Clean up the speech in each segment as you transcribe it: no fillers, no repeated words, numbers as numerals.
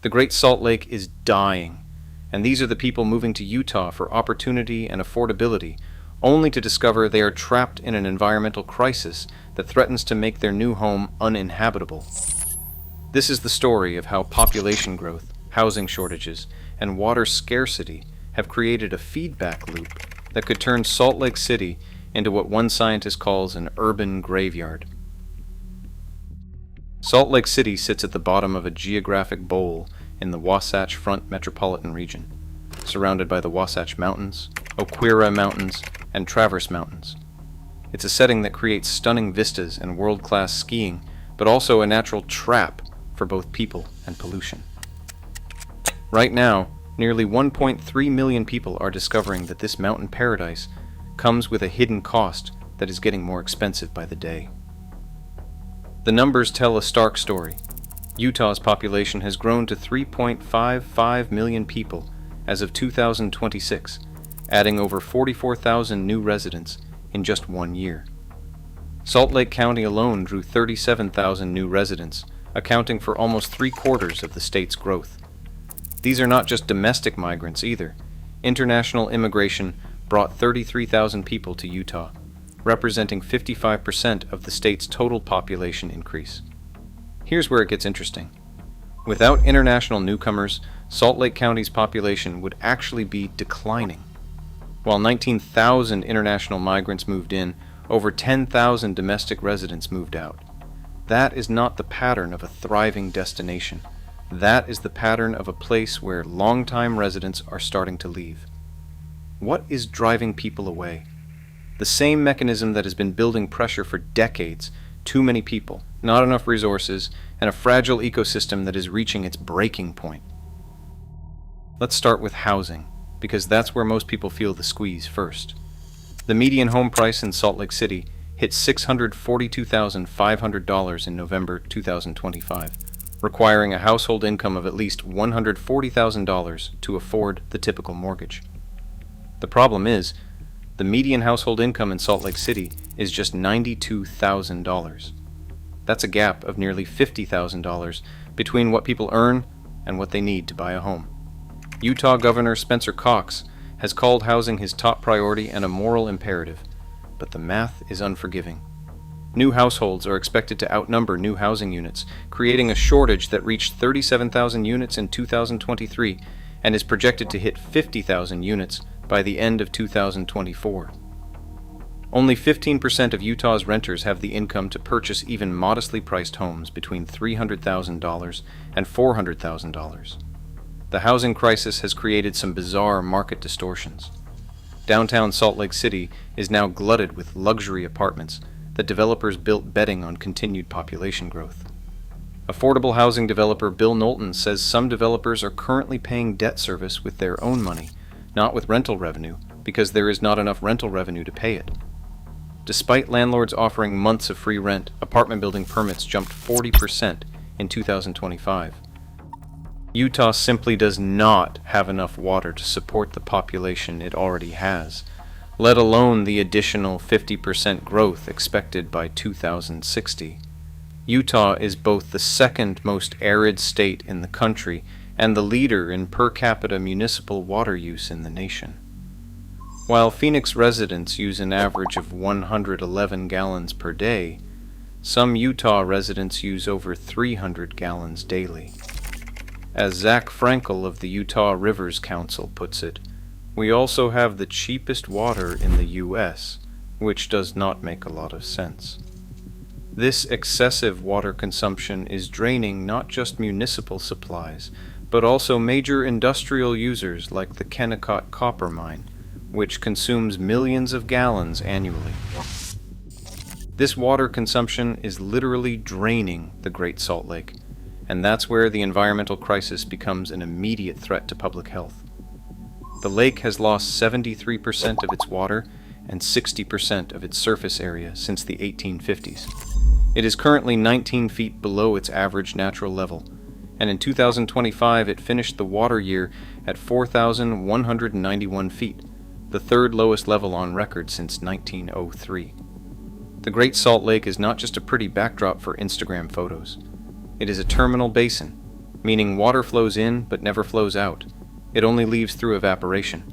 The Great Salt Lake is dying, and these are the people moving to Utah for opportunity and affordability, only to discover they are trapped in an environmental crisis that threatens to make their new home uninhabitable. This is the story of how population growth, housing shortages, and water scarcity have created a feedback loop that could turn Salt Lake City into what one scientist calls an urban graveyard. Salt Lake City sits at the bottom of a geographic bowl in the Wasatch Front metropolitan region, surrounded by the Wasatch Mountains, Oquirrh Mountains, and Traverse Mountains. It's a setting that creates stunning vistas and world-class skiing, but also a natural trap for both people and pollution. Right now, nearly 1.3 million people are discovering that this mountain paradise comes with a hidden cost that is getting more expensive by the day. The numbers tell a stark story. Utah's population has grown to 3.55 million people as of 2026, adding over 44,000 new residents in just 1 year. Salt Lake County alone drew 37,000 new residents, accounting for almost 3/4 of the state's growth. These are not just domestic migrants either. International immigration brought 33,000 people to Utah, representing 55% of the state's total population increase. Here's where it gets interesting. Without international newcomers, Salt Lake County's population would actually be declining. While 19,000 international migrants moved in, over 10,000 domestic residents moved out. That is not the pattern of a thriving destination. That is the pattern of a place where longtime residents are starting to leave. What is driving people away? The same mechanism that has been building pressure for decades: too many people, not enough resources, and a fragile ecosystem that is reaching its breaking point. Let's start with housing, because that's where most people feel the squeeze first. The median home price in Salt Lake City hit $642,500 in November 2025, requiring a household income of at least $140,000 to afford the typical mortgage. The problem is, the median household income in Salt Lake City is just $92,000. That's a gap of nearly $50,000 between what people earn and what they need to buy a home. Utah Governor Spencer Cox has called housing his top priority and a moral imperative, but the math is unforgiving. New households are expected to outnumber new housing units, creating a shortage that reached 37,000 units in 2023 and is projected to hit 50,000 units by the end of 2024. Only 15% of Utah's renters have the income to purchase even modestly priced homes between $300,000 and $400,000. The housing crisis has created some bizarre market distortions. Downtown Salt Lake City is now glutted with luxury apartments that developers built betting on continued population growth. Affordable housing developer Bill Knowlton says some developers are currently paying debt service with their own money, not with rental revenue, because there is not enough rental revenue to pay it. Despite landlords offering months of free rent, apartment building permits jumped 40% in 2025. Utah simply does not have enough water to support the population it already has, let alone the additional 50% growth expected by 2060. Utah is both the second most arid state in the country and the leader in per capita municipal water use in the nation. While Phoenix residents use an average of 111 gallons per day, some Utah residents use over 300 gallons daily. As Zach Frankel of the Utah Rivers Council puts it, we also have the cheapest water in the U.S., which does not make a lot of sense. This excessive water consumption is draining not just municipal supplies, but also major industrial users like the Kennecott copper mine, which consumes millions of gallons annually. This water consumption is literally draining the Great Salt Lake, and that's where the environmental crisis becomes an immediate threat to public health. The lake has lost 73% of its water and 60% of its surface area since the 1850s. It is currently 19 feet below its average natural level, and in 2025 it finished the water year at 4,191 feet, the third lowest level on record since 1903. The Great Salt Lake is not just a pretty backdrop for Instagram photos. It is a terminal basin, meaning water flows in but never flows out. It only leaves through evaporation.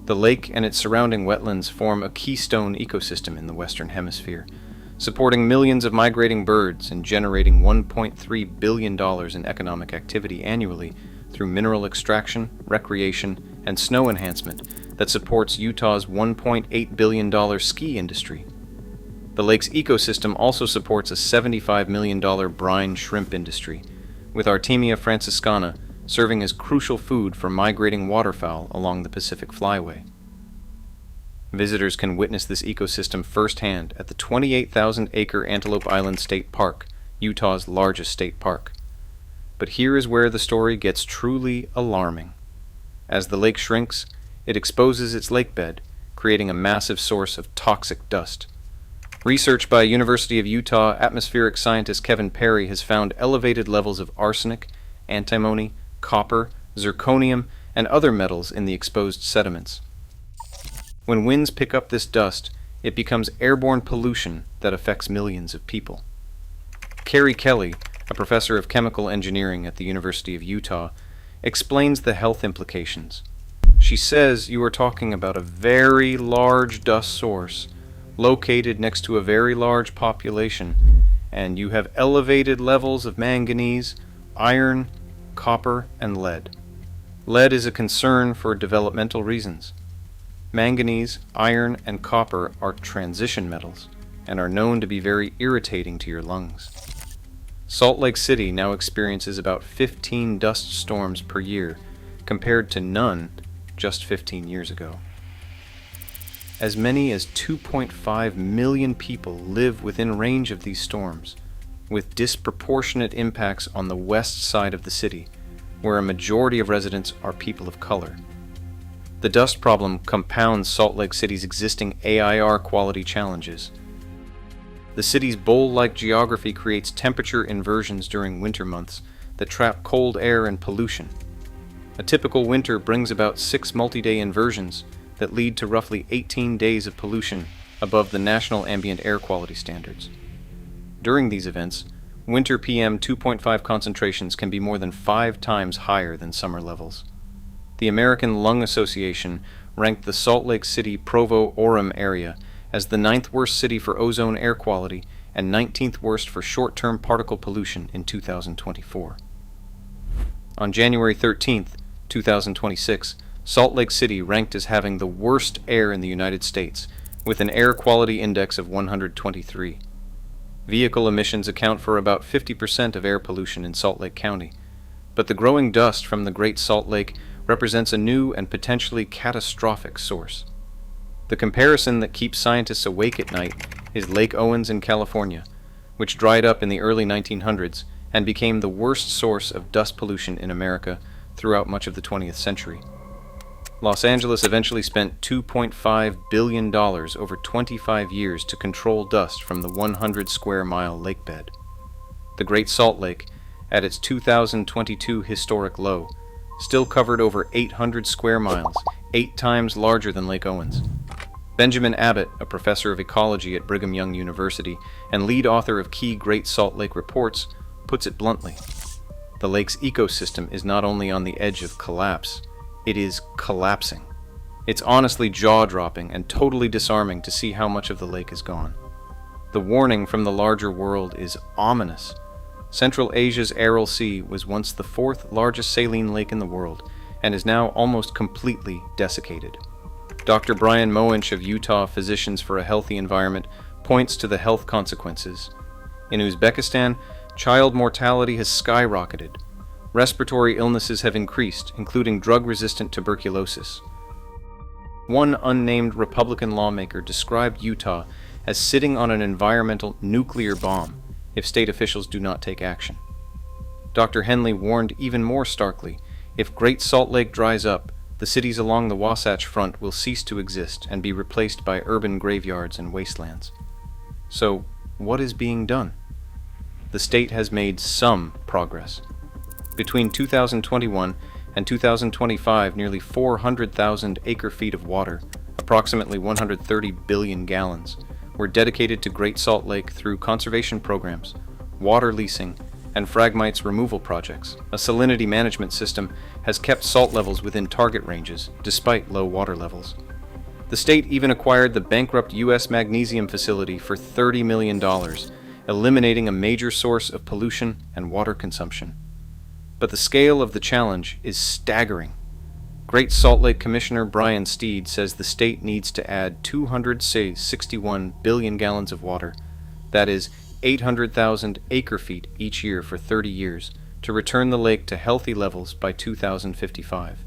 The lake and its surrounding wetlands form a keystone ecosystem in the Western Hemisphere, supporting millions of migrating birds and generating $1.3 billion in economic activity annually through mineral extraction, recreation, and snow enhancement that supports Utah's $1.8 billion ski industry. The lake's ecosystem also supports a $75 million brine shrimp industry, with Artemia franciscana serving as crucial food for migrating waterfowl along the Pacific Flyway. Visitors can witness this ecosystem firsthand at the 28,000-acre Antelope Island State Park, Utah's largest state park. But here is where the story gets truly alarming. As the lake shrinks, it exposes its lakebed, creating a massive source of toxic dust. Research by University of Utah atmospheric scientist Kevin Perry has found elevated levels of arsenic, antimony, copper, zirconium, and other metals in the exposed sediments. When winds pick up this dust, it becomes airborne pollution that affects millions of people. Carrie Kelly, a professor of chemical engineering at the University of Utah, explains the health implications. She says you are talking about a very large dust source located next to a very large population, and you have elevated levels of manganese, iron, copper, and lead. Lead is a concern for developmental reasons. Manganese, iron, and copper are transition metals and are known to be very irritating to your lungs. Salt Lake City now experiences about 15 dust storms per year, compared to none just 15 years ago. As many as 2.5 million people live within range of these storms, with disproportionate impacts on the west side of the city, where a majority of residents are people of color. The dust problem compounds Salt Lake City's existing AIR quality challenges. The city's bowl-like geography creates temperature inversions during winter months that trap cold air and pollution. A typical winter brings about 6 multi-day inversions that lead to roughly 18 days of pollution above the national ambient air quality standards. During these events, winter PM 2.5 concentrations can be more than 5 times higher than summer levels. The American Lung Association ranked the Salt Lake City Provo-Orem area as the 9th worst city for ozone air quality and 19th worst for short-term particle pollution in 2024. On January 13, 2026, Salt Lake City ranked as having the worst air in the United States, with an air quality index of 123. Vehicle emissions account for about 50% of air pollution in Salt Lake County, but the growing dust from the Great Salt Lake represents a new and potentially catastrophic source. The comparison that keeps scientists awake at night is Lake Owens in California, which dried up in the early 1900s and became the worst source of dust pollution in America throughout much of the 20th century. Los Angeles eventually spent $2.5 billion over 25 years to control dust from the 100-square-mile lakebed. The Great Salt Lake, at its 2022 historic low, still covered over 800 square miles, 8 times larger than Lake Owens. Benjamin Abbott, a professor of ecology at Brigham Young University and lead author of key Great Salt Lake reports, puts it bluntly. The lake's ecosystem is not only on the edge of collapse, it is collapsing. It's honestly jaw-dropping and totally disarming to see how much of the lake is gone. The warning from the larger world is ominous. Central Asia's Aral Sea was once the 4th largest saline lake in the world and is now almost completely desiccated. Dr. Brian Moench of Utah Physicians for a Healthy Environment points to the health consequences. In Uzbekistan, child mortality has skyrocketed. Respiratory illnesses have increased, including drug-resistant tuberculosis. One unnamed Republican lawmaker described Utah as sitting on an environmental nuclear bomb if state officials do not take action. Dr. Henley warned even more starkly, if Great Salt Lake dries up, the cities along the Wasatch Front will cease to exist and be replaced by urban graveyards and wastelands. So, what is being done? The state has made some progress. Between 2021 and 2025, nearly 400,000 acre-feet of water, approximately 130 billion gallons, were dedicated to Great Salt Lake through conservation programs, water leasing, and phragmites removal projects, a salinity management system has kept salt levels within target ranges despite low water levels. The state even acquired the bankrupt U.S. magnesium facility for $30 million, eliminating a major source of pollution and water consumption. But the scale of the challenge is staggering. Great Salt Lake Commissioner Brian Steed says the state needs to add 261 billion gallons of water, that is 800,000 acre-feet each year for 30 years, to return the lake to healthy levels by 2055.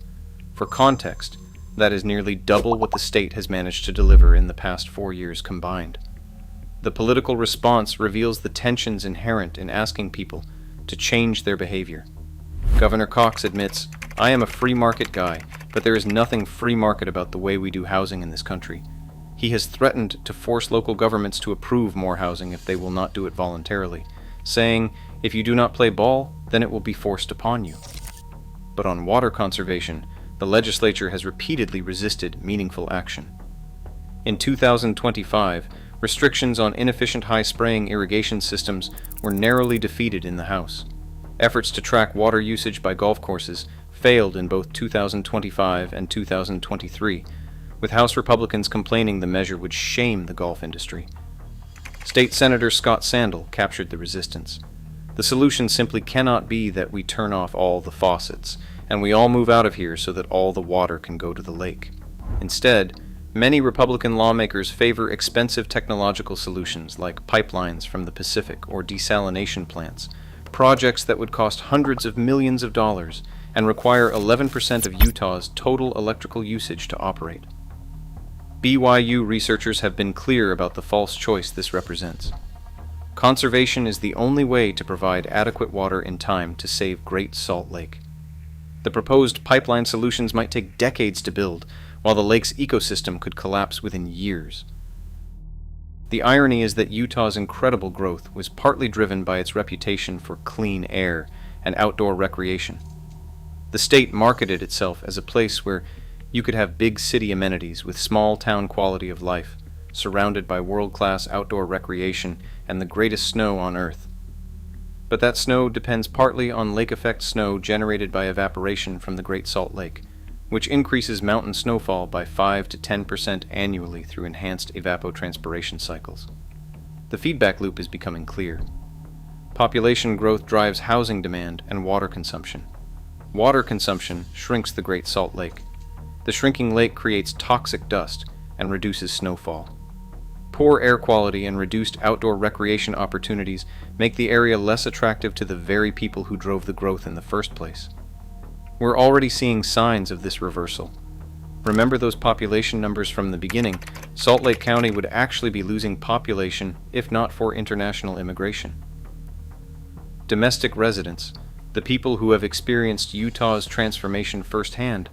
For context, that is nearly double what the state has managed to deliver in the past 4 years combined. The political response reveals the tensions inherent in asking people to change their behavior. Governor Cox admits, "I am a free market guy, but there is nothing free market about the way we do housing in this country." He has threatened to force local governments to approve more housing if they will not do it voluntarily, saying, "If you do not play ball, then it will be forced upon you." But on water conservation, the legislature has repeatedly resisted meaningful action. In 2025, restrictions on inefficient high-spraying irrigation systems were narrowly defeated in the House. Efforts to track water usage by golf courses failed in both 2025 and 2023, with House Republicans complaining the measure would shame the golf industry. State Senator Scott Sandell captured the resistance. The solution simply cannot be that we turn off all the faucets, and we all move out of here so that all the water can go to the lake. Instead, many Republican lawmakers favor expensive technological solutions like pipelines from the Pacific or desalination plants, projects that would cost hundreds of millions of dollars and require 11% of Utah's total electrical usage to operate. BYU researchers have been clear about the false choice this represents. Conservation is the only way to provide adequate water in time to save Great Salt Lake. The proposed pipeline solutions might take decades to build, while the lake's ecosystem could collapse within years. The irony is that Utah's incredible growth was partly driven by its reputation for clean air and outdoor recreation. The state marketed itself as a place where you could have big city amenities with small town quality of life, surrounded by world-class outdoor recreation and the greatest snow on Earth. But that snow depends partly on lake-effect snow generated by evaporation from the Great Salt Lake, which increases mountain snowfall by 5 to 10% annually through enhanced evapotranspiration cycles. The feedback loop is becoming clear. Population growth drives housing demand and water consumption. Water consumption shrinks the Great Salt Lake. The shrinking lake creates toxic dust and reduces snowfall. Poor air quality and reduced outdoor recreation opportunities make the area less attractive to the very people who drove the growth in the first place. We're already seeing signs of this reversal. Remember those population numbers from the beginning? Salt Lake County would actually be losing population if not for international immigration. Domestic residents, the people who have experienced Utah's transformation firsthand,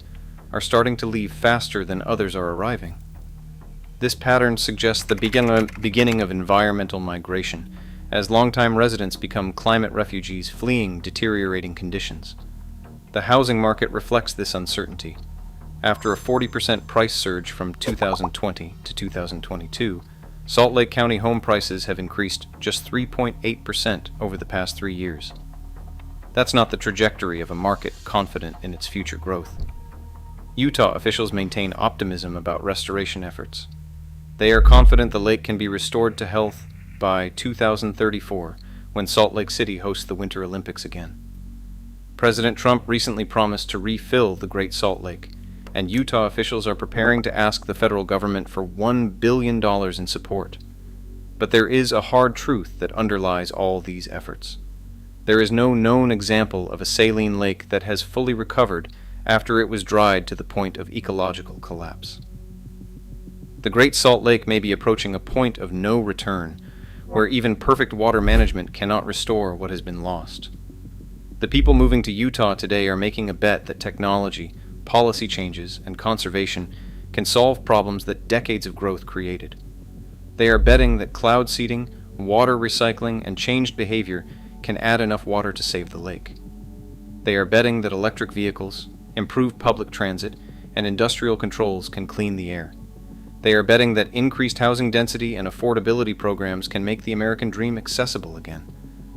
are starting to leave faster than others are arriving. This pattern suggests the beginning of environmental migration, as longtime residents become climate refugees fleeing deteriorating conditions. The housing market reflects this uncertainty. After a 40% price surge from 2020 to 2022, Salt Lake County home prices have increased just 3.8% over the past 3 years. That's not the trajectory of a market confident in its future growth. Utah officials maintain optimism about restoration efforts. They are confident the lake can be restored to health by 2034, when Salt Lake City hosts the Winter Olympics again. President Trump recently promised to refill the Great Salt Lake, and Utah officials are preparing to ask the federal government for $1 billion in support. But there is a hard truth that underlies all these efforts. There is no known example of a saline lake that has fully recovered after it was dried to the point of ecological collapse. The Great Salt Lake may be approaching a point of no return, where even perfect water management cannot restore what has been lost. The people moving to Utah today are making a bet that technology, policy changes, and conservation can solve problems that decades of growth created. They are betting that cloud seeding, water recycling, and changed behavior can add enough water to save the lake. They are betting that electric vehicles, improved public transit, and industrial controls can clean the air. They are betting that increased housing density and affordability programs can make the American dream accessible again.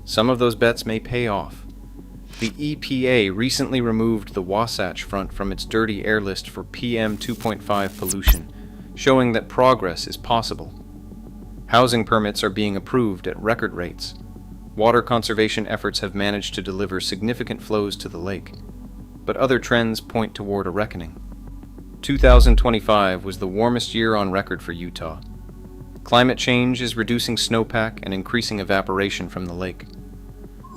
Some of those bets may pay off. The EPA recently removed the Wasatch Front from its dirty air list for PM 2.5 pollution, showing that progress is possible. Housing permits are being approved at record rates. Water conservation efforts have managed to deliver significant flows to the lake, but other trends point toward a reckoning. 2025 was the warmest year on record for Utah. Climate change is reducing snowpack and increasing evaporation from the lake.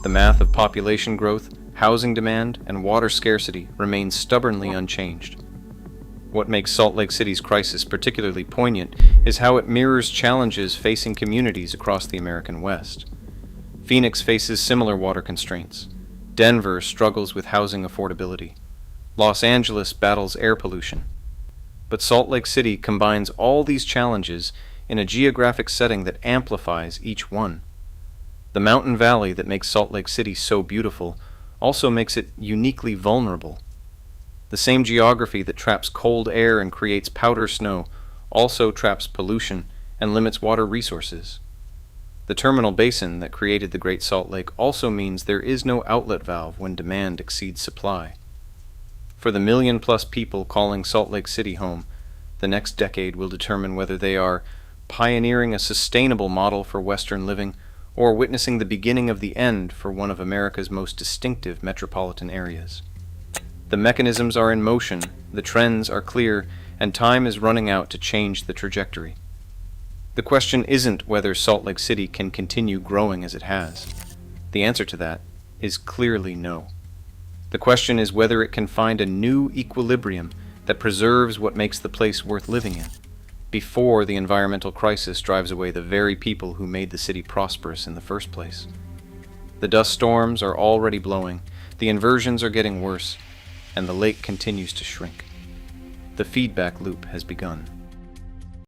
The math of population growth, housing demand, and water scarcity remains stubbornly unchanged. What makes Salt Lake City's crisis particularly poignant is how it mirrors challenges facing communities across the American West. Phoenix faces similar water constraints. Denver struggles with housing affordability. Los Angeles battles air pollution. But Salt Lake City combines all these challenges in a geographic setting that amplifies each one. The mountain valley that makes Salt Lake City so beautiful also makes it uniquely vulnerable. The same geography that traps cold air and creates powder snow also traps pollution and limits water resources. The terminal basin that created the Great Salt Lake also means there is no outlet valve when demand exceeds supply. For the million-plus people calling Salt Lake City home, the next decade will determine whether they are pioneering a sustainable model for Western living or witnessing the beginning of the end for one of America's most distinctive metropolitan areas. The mechanisms are in motion, the trends are clear, and time is running out to change the trajectory. The question isn't whether Salt Lake City can continue growing as it has. The answer to that is clearly no. The question is whether it can find a new equilibrium that preserves what makes the place worth living in, before the environmental crisis drives away the very people who made the city prosperous in the first place. The dust storms are already blowing, the inversions are getting worse, and the lake continues to shrink. The feedback loop has begun.